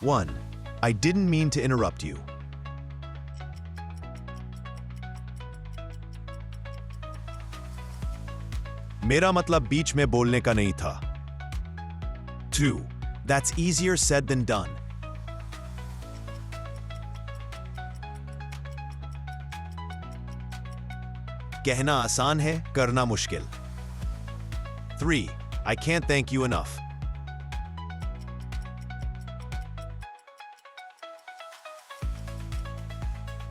1. I didn't mean to interrupt you. मेरा मतलब बीच में बोलने का नहीं था. 2. That's easier said than done. कहना आसान है, करना मुश्किल. 3. I can't thank you enough.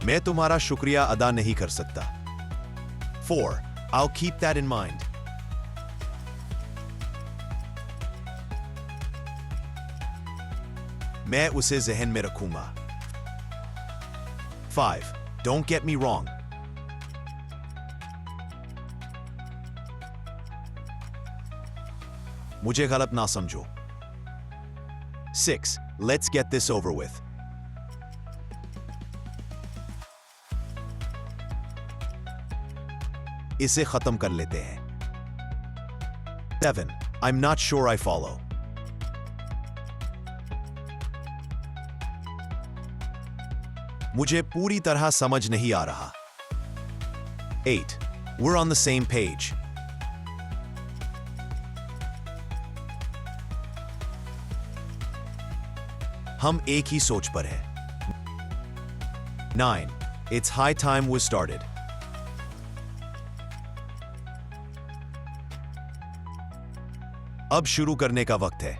मैं तुम्हारा शुक्रिया अदा नहीं कर सकता. 4. I'll keep that in mind. मैं उसे ज़हन में रखूंगा. 5. Don't get me wrong. मुझे गलत ना समझो. 6. Let's get this over with. इसे खत्म कर लेते हैं. 7. I'm not sure I follow. मुझे पूरी तरह समझ नहीं आ रहा. 8. We're on the same page. हम एक ही सोच पर हैं. 9. It's high time we started. अब शुरू करने का वक्त है.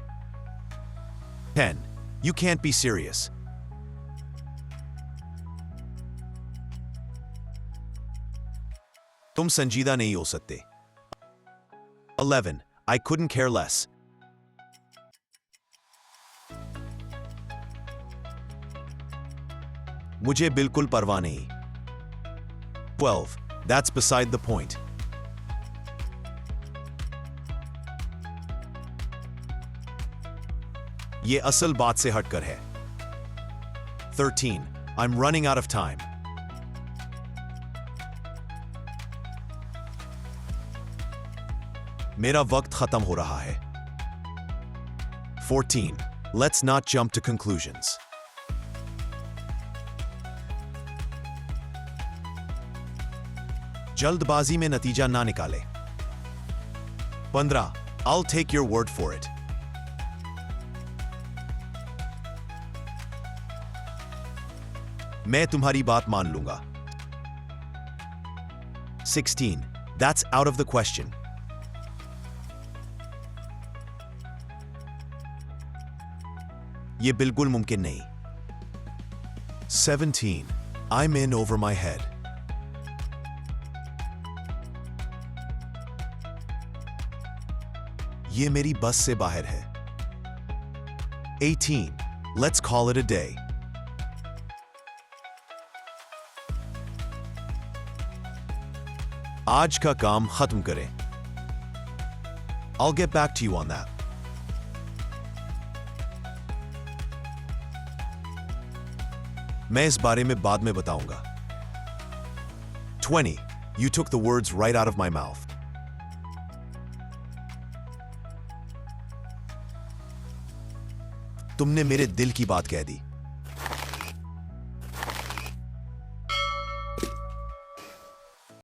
10. You can't be serious. तुम संजीदा नहीं हो सकते. 11. I couldn't care less. मुझे बिल्कुल परवाह नहीं. 12. That's beside the point. ये असल बात से हटकर है. 13. I'm running out of time. मेरा वक्त खत्म हो रहा है. 14. Let's not jump to conclusions. जल्दबाजी में नतीजा ना निकाले. 15. I'll take your word for it. मैं तुम्हारी बात मान लूंगा. 16. That's out of the question. ये बिल्कुल मुमकिन नहीं. 17. I'm in over my head. ये मेरी बस से बाहर है. 18. Let's call it a day. आज का काम खत्म करें. I'll get back to you on that. मैं इस बारे में बाद में बताऊंगा. 20. You took the words right out of my mouth. तुमने मेरे दिल की बात कह दी.